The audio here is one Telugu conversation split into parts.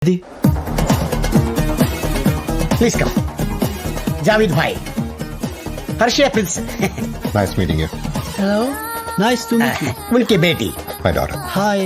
Please come. Javed bhai. Harshia Prince. Nice meeting you. Hello. Nice to meet you. Unki beti. My daughter. Hi.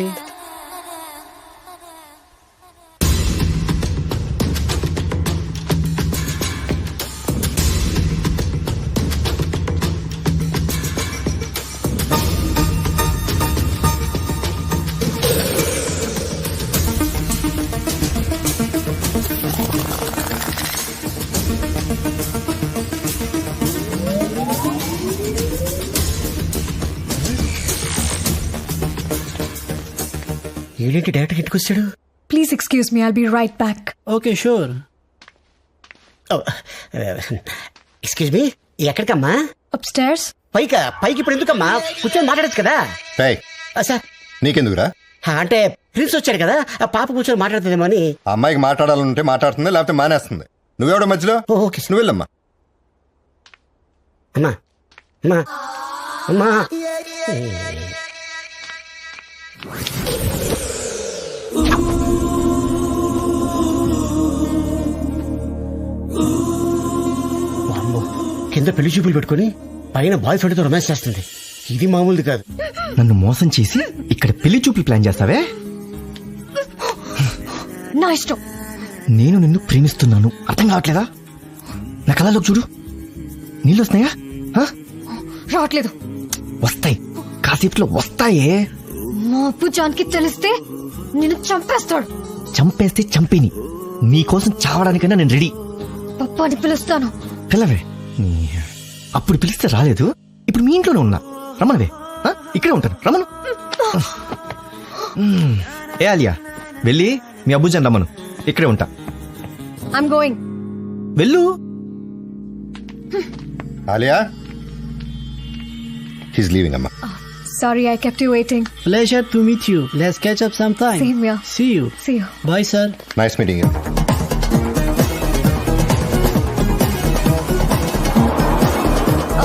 ఏంటి డైరెక్ట్ ఇంటికి Please excuse me, I'll be right back. Okay, sure. Excuse me ఎక్కడికమ్మా? Upstairs? పైకి ఇప్పుడు ఎందుకమ్మా? కూర్చొని మాట్లాడచ్చు కదా. Hey, సార్ నీకెందుకురా? అంటే ప్రిన్స్ వచ్చాడు కదా, ఆ పాప కూర్చొని మాట్లాడుతుందేమో అని. ఆ అమ్మాయికి మాట్లాడాలంటే మాట్లాడుతుంది, లేకపోతే మానేస్తుంది. నువ్వెవడో మధ్యలో? ఓకే నువ్వు వెళ్ళమ్మా. అమ్మా అమ్మా అమ్మా. వామ్మో, కింద పెళ్లి చూపులు పెట్టుకుని పైన బాయ్ ఫ్రెండ్తో రొమాన్స్ చేస్తుంది. ఇది మామూలుది కాదు. నన్ను మోసం చేసి ఇక్కడ పెళ్లి చూపులు ప్లాన్ చేస్తావే? నా ఇష్టం. నేను నిన్ను ప్రేమిస్తున్నాను, అర్థం కావట్లేదా? నా కళ్ళలోకి చూడు, నీళ్ళు వస్తున్నాయా? రావట్లేదు. వస్తాయి, కాసేపులో వస్తాయే. మా అప్పు జాన్కి తెలిస్తే నిన్ను చంపేస్తాడు. చంపేస్తే చంపేని, నీకోసం చావడానికైనా నేను రెడీ. పప్పాని పిలుస్తాను. పిల్లవే, అప్పుడు పిలిస్తే రాలేదు, ఇప్పుడు మీ ఇంట్లోనే ఉన్నా. రమ్మనవే, ఇక్కడే ఉంటాను, రమ్మను. ఏ ఆలియా, వెళ్ళి మీ అబ్బుజాన్ రమ్మను, ఇక్కడే ఉంటా. I'm going. వెళ్ళు. ఆలియా, he's leaving అమ్మా. Sorry, I kept you waiting. Pleasure to meet you. Let's catch up sometime. Same here. See you. See you. Bye, sir. Nice meeting you.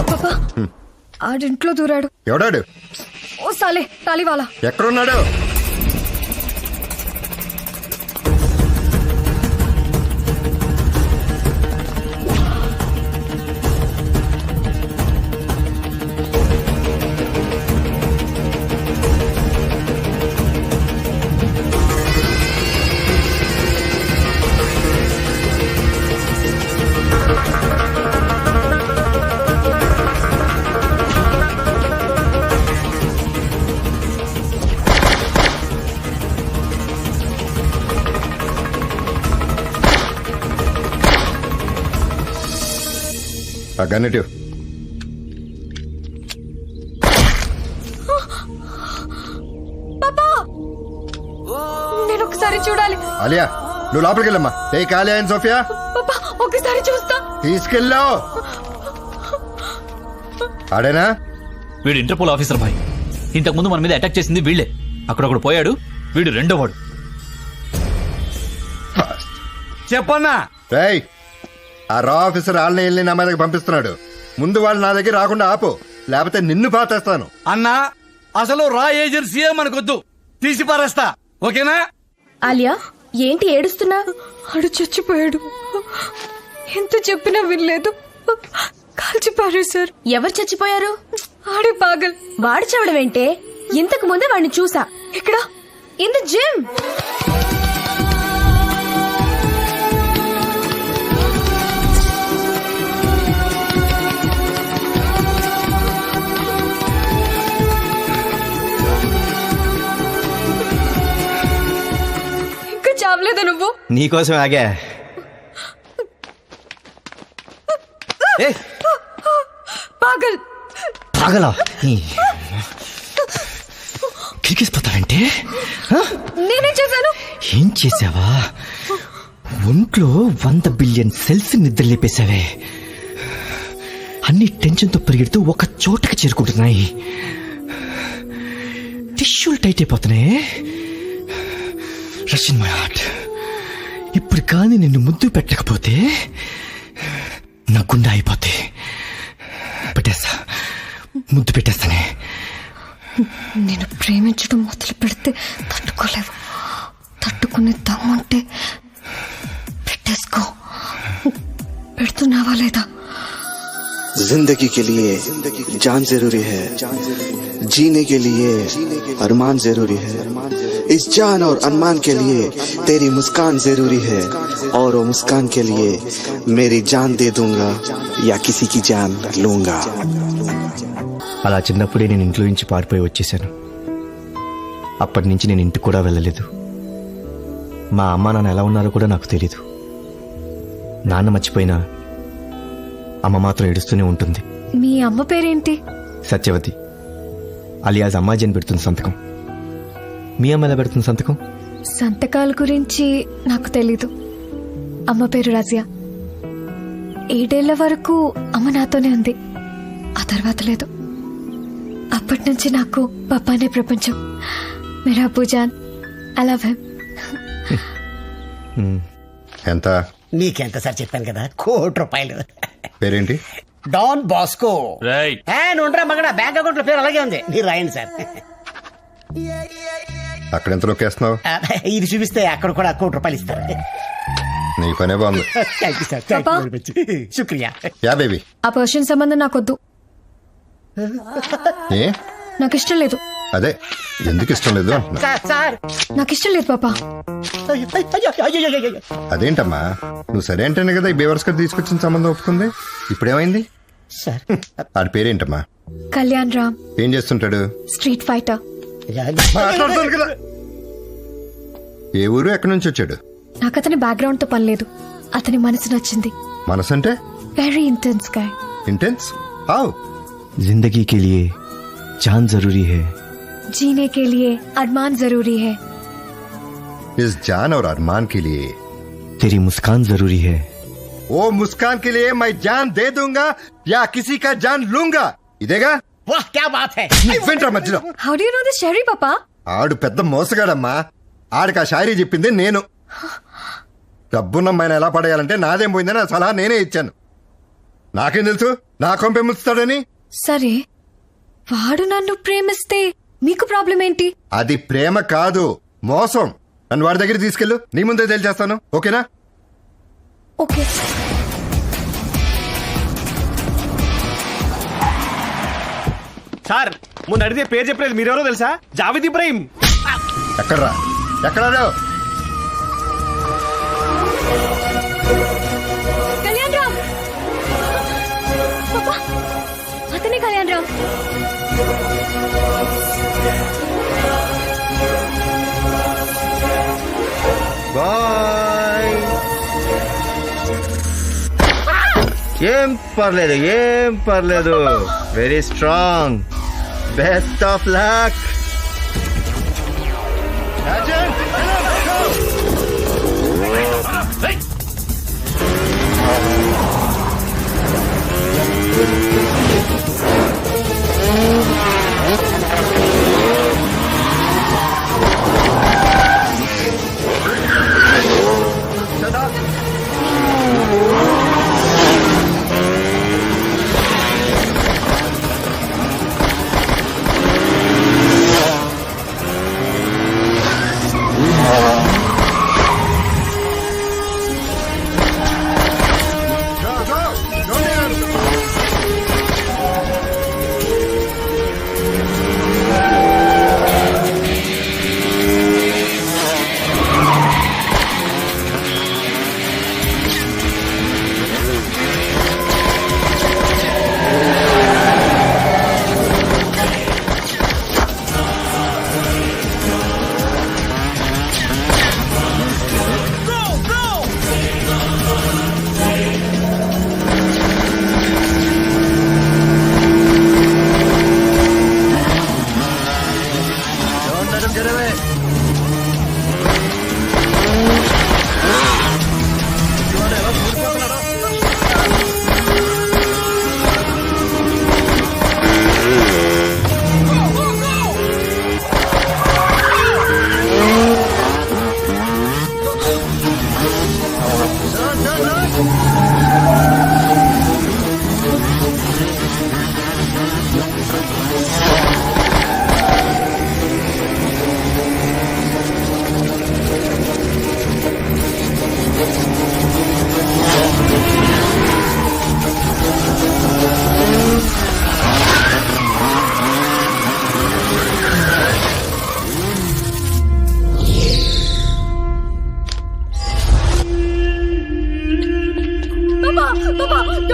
పాపా, ఆడింట్లో దూరాడు. ఎవడాడు? ఓ సాలే తాలివాలా. ఎక్కడున్నాడు? ఆ గన్నెటివ్. పాపా, నేను ఒకసారి చూడాలి. ఆలియా, నువ్వు లోపలికి వెళ్ళమ్మా. Take Alia and Sophia. పాపా, ఒకసారి చూస్తా. తీసుకెళ్ళావు. ఆడేనా? వీడు ఇంటర్పోల్ ఆఫీసర్ భాయ్. ఇంతకు ముందు మన మీద అటాక్ చేసింది వీళ్లే. అక్కడొకడు పోయాడు, వీడు రెండోవాడు. చెప్పన్నా. రేయ్, ఆ రా ఆఫీసర్ వాళ్ళని వెళ్ళి నా మీదకి పంపిస్తున్నాడు. ముందు వాళ్ళు నా దగ్గర రాకుండా ఆపు, లేకపోతే నిన్ను పాతేస్తాను. అన్నా, అసలు రా ఏజెన్సీయే మనకొద్దు, తీసి పారేస్తా. ఓకేనా? ఆలియా, ఏంటి ఏడుస్తున్నా? ఆడు చచ్చిపోయాడు. ఎంత చెప్పినా వినలేదు, కాల్చి పారేశారు. ఎవరు చచ్చిపోయారు? ఆడే పాగల్. వాడు చావడమేంటే? ఇంతకు ముందే వాడిని చూసా. ఇక్కడ ఇన్ ద జిమ్. ఇంకా చావలేదు నువ్వు. నీకోసం ఆగా. పాగల్. ఆగలా, కిరికిసిపోతావంటే? నేనే చేశాను. ఏం చేసావా? ఒంట్లో 100 బిలియన్ సెల్స్ నిద్రలేపేశావే. అన్ని టెన్షన్ తో పరిగెడుతూ ఒక చోటకి చేరుకుంటున్నాయి. టిష్యూలు టైట్ అయిపోతున్నాయి. Rush in my heart. ఇప్పుడు కానీ నిన్ను ముద్దు పెట్టకపోతే నా గుండె అయిపోతే పెట్టేస్తా, ముద్దు పెట్టేస్తానే. నేను ప్రేమించడం మొదలు పెడితే తట్టుకోలేవు. పట్టుకునే దమ్ముంటే పెట్టేసుకో. పెడుతున్నావా లేదా? जिंदगी के लिए जान जरूरी है, जीने के लिए अरमान जरूरी है. इस जान और अरमान के लिए तेरी मुस्कान जरूरी है, और वो मुस्कान के लिए मेरी जान दे दूंगा या किसी की जान लूंगा. అలా చిన్నప్పుడే నేను ఇంట్లో నుంచి పారిపోయి వచ్చేసాను. అప్పటి నుంచి నేను ఇంటికి కూడా వెళ్ళలేదు. మా అమ్మ నాన్న ఎలా ఉన్నారో కూడా నాకు తెలీదు. నాన్న మర్చిపోయినా అమ్మ మాత్రం ఏడుస్తూనే ఉంటుంది. మీ అమ్మ పేరేంటి? సత్యవతి. అలియాజ్ అమ్మాజీ అని పెడుతుంది సంతకం. మీ అమ్మ ఎలా పెడుతుంది సంతకం? సంతకాల గురించి నాకు తెలీదు. అమ్మ పేరు రజియా. 7 ఏళ్ల వరకు అమ్మ నాతోనే ఉంది. ఆ తర్వాత లేదు. అప్పటి నుంచి నాకు పప్పానే ప్రపంచం. మేరా పూజాన్, ఐ లవ్ హిమ్. ఎంత? నీకెంత సార్ చెప్పాను కదా, 1 కోటి రూపాయలు. పేరేంటి? Don Bosco. రైట్. నుండ్రా మగడ, బ్యాంక్ అకౌంట్ లో పేరు అలాగే ఉంది. మీరు రాయండి సార్. అక్కడ ఎంత నొక్కేస్తున్నావు? ఇది చూపిస్తే అక్కడ కూడా 1 కోటి రూపాయలు ఇస్తారు. నీ పనే బాగుంది. Thank you sir, thank you very much. శుక్రియా. Yeah baby. ఆ పర్షియన్ సంబంధం నాకొద్దు. ఏ? నాకు ఇష్టం లేదు. అదే ఎందుకు ఇష్టం లేదు అంటున్నా. సార్ నాకు ఇష్టం లేదు పాపా. అదేంటమ్మా, నువ్వు సరే అంటేనే కదా ఈ బేవర్స్ గారు తీసుకొచ్చిన సంబంధం ఒప్పుకుంది. ఇప్పుడేమైంది? సార్ ఆడి పేరేంటమ్మా? కళ్యాణ్ రామ్. ఏం చేస్తుంటాడు? Street fighter. మాట్లాడుతాను కదా. ఏ ఊరు, ఎక్కడి నుంచి వచ్చాడు? నాకు అతని బ్యాక్గ్రౌండ్ తో పని లేదు. అతని మనసు నచ్చింది. మనసు అంటే? Very intense guy. Intense? How? जिंदगी के लिए जान जरूरी है, जीने के लिए अरमान जरूरी है. इस जान और अरमान के लिए तेरी मुस्कान जरूरी है. वो मुस्कान के लिए मैं जान दे दूंगा या किसी का जान लूंगा. ఇదేగా? వాహ్, క్యా బాత్ హై. నువ్వేంట్రా మధ్యలో? How do you know this Sherry పాపా? ఆడు పెద్ద మోసగాడమ్మా. ఆడికి ఆ షాయరీ చెప్పింది నేను. డబ్బున్నమ్మాయిని ఎలా పడేయాలంటే నాదేం పోయిందని ఆ సలహా నేనే ఇచ్చాను. నాకేం తెలుసు నా కొంపే ముంచుతాడని. సరే, వాడు నన్ను ప్రేమిస్తే మీకు ప్రాబ్లం ఏంటి? అది ప్రేమ కాదు, మోసం. నన్ను వాడి దగ్గర తీసుకెళ్ళు, నీ ముందే తెలిచేస్తాను. ఓకేనా? ఓకే. సార్ ముందు అడిగితే పేరు చెప్పలేదు, మీరెవరో తెలుసా? జావేద్ ఇబ్రాహిం. ఎక్కడ్రా? ఎక్కడా? కళ్యాణ్ రామ్ పాపా, అతనే కళ్యాణ్ రామ్. బాయ్. ఏం పర్లేదు. Very strong. Best of luck.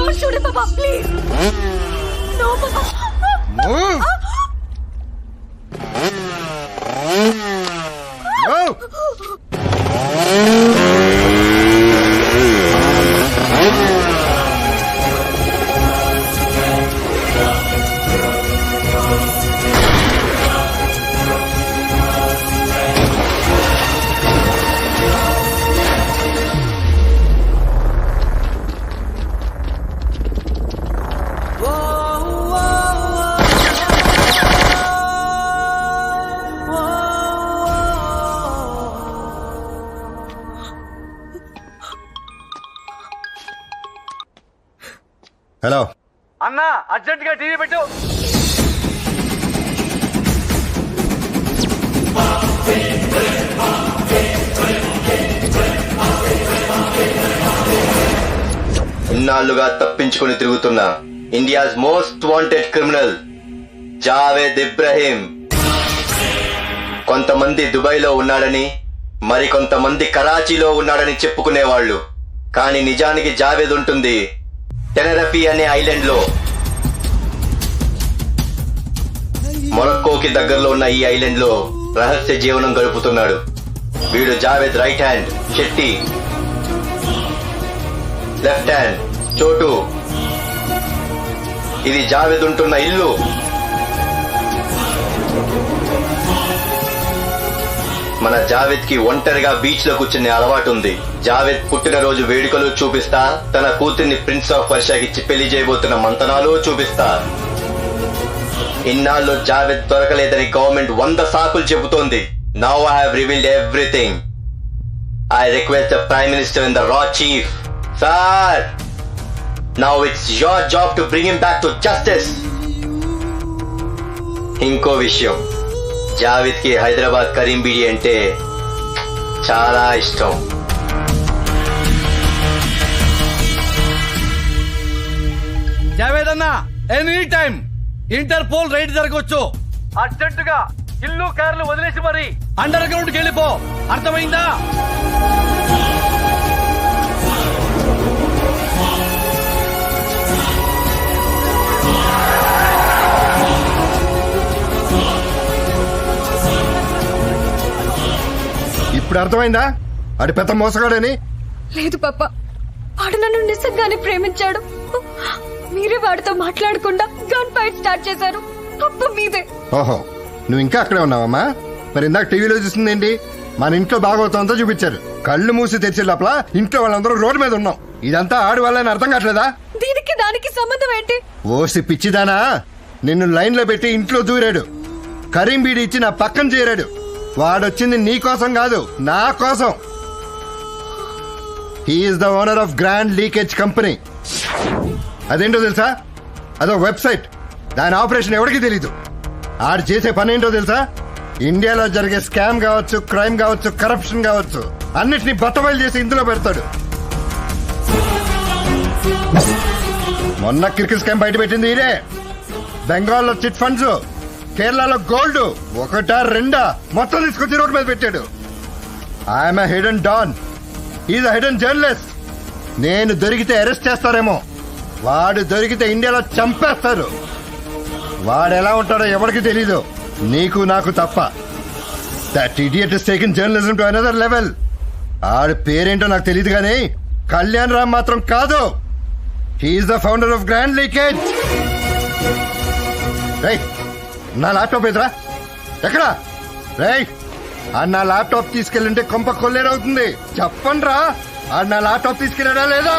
Don't shoot him, Papa, please. No, Papa. Move. Move. Hello అన్నా అర్జెంట్ గా టీవీ పెట్టు. ఇన్నాళ్లుగా తప్పించుకుని తిరుగుతున్న India's most wanted criminal Javed Ibrahim. కొంతమంది దుబాయ్లో ఉన్నాడని, మరికొంతమంది కరాచీలో ఉన్నాడని చెప్పుకునేవాళ్లు. కానీ నిజానికి జావేద్ ఉంటుంది టెనరఫీ అనే ఐలాండ్ లో. మొరక్కోకి దగ్గరలో ఉన్న ఈ ఐలాండ్ లో రహస్య జీవనం గడుపుతున్నాడు. వీడు Javed right hand Shetty, left hand చోటు. ఇది జావేద్ ఉంటున్న ఇల్లు. మన జావేద్ కి ఒంటరిగా బీచ్ లో కూర్చునే అలవాటు ఉంది. జావేద్ పుట్టినరోజు వేడుకలు చూపిస్తా, తన కూతుర్ని ప్రిన్స్ ఆఫ్ పర్షియాకి ఇచ్చి పెళ్లి చేయబోతున్న మంతనాలు చూపిస్తా. ఇన్నాళ్ళు జావేద్ దొరకలేదని గవర్నమెంట్ 100 సాకులు చెబుతోంది. Now I have revealed everything. I request the prime minister and the raw chief, sir, now it's your job to bring him back to justice. ఇంకో విషయం, జావేద్ కి హైదరాబాద్ కరీం బీడి అంటే చాలా ఇష్టం. జావేద్ అన్న, ఎనీ టైం ఇంటర్పోల్ రైడ్ జరగవచ్చు. అర్జెంట్ గా ఇల్లు కార్లు వదిలేసి మరి అండర్ గ్రౌండ్ కి వెళ్ళిపో. అర్థమైందా? ఇప్పుడు అర్థమైందా ఆడి పెద్ద మోసగాడని? లేదు పాప, వాడు నన్ను నిజంగానే ప్రేమించాడు. మీరే వాడితో మాట్లాడకుండా గన్ ఫైట్ స్టార్ట్ చేశారు. తప్పు మీదే. ఓహో, నువ్వు ఇంకా అక్కడే ఉన్నావమ్మా? మరి ఇందాక టీవీలో చూసిందేంటి? మన ఇంట్లో భాగవతంతో చూపించారు. కళ్ళు మూసి తెచ్చే లోపల ఇంట్లో వాళ్ళందరూ రోడ్డు మీద ఉన్నాం. ఇదంతా ఆడి వాళ్ళని అర్థం కావట్లేదా? దీనికి దానికి సంబంధం ఏంటి? ఓసి పిచ్చిదానా, నిన్ను లైన్ లో పెట్టి ఇంట్లో దూరాడు. కరీం బీడి ఇచ్చి నా పక్కన చేరాడు. వాడొచ్చింది నీ కోసం కాదు, నా కోసం. He is the owner of grand leakage company. అదేంటో తెలుసా? అదో వెబ్సైట్. దాని ఆపరేషన్ ఎవరికి తెలీదు. ఆడు చేసే పని ఏంటో తెలుసా? ఇండియాలో జరిగే స్కామ్ కావచ్చు, క్రైమ్ కావచ్చు, కరప్షన్ కావచ్చు, అన్నిటినీ బట్టబయలు చేసి ఇందులో పెడతాడు. మొన్న క్రికెట్ స్కామ్ బయట పెట్టింది ఇదే. బెంగాల్లో చిట్ ఫండ్స్, కేరళలో గోల్డ్, ఒకటా రెండా మొత్తం తీసుకొచ్చి రోడ్డు మీద పెట్టాడు. I'm a hidden don, is a hidden journalist. నేను దొరికితే అరెస్ట్ చేస్తారేమో, వాడు దొరికితే ఇండియాలో చంపేస్తారు. వాడు ఎలా ఉంటాడో ఎవరికి తెలీదు, నీకు నాకు తప్ప. That idiot is taking journalism to another level. ఆడి పేరేంటో నాకు తెలియదు కానీ కళ్యాణ్ రామ్ మాత్రం కాదు. He is the founder of grand leakage. Right, నా ల్యాప్టాప్ ఎదురా ఎక్కడా? రైట్, ఆ నా ల్యాప్టాప్ తీసుకెళ్ళింటే కొంప కొల్లేరవుతుంది. చెప్పండి రా, ఆ నా ల్యాప్టాప్ తీసుకెళ్ళాడా లేదా?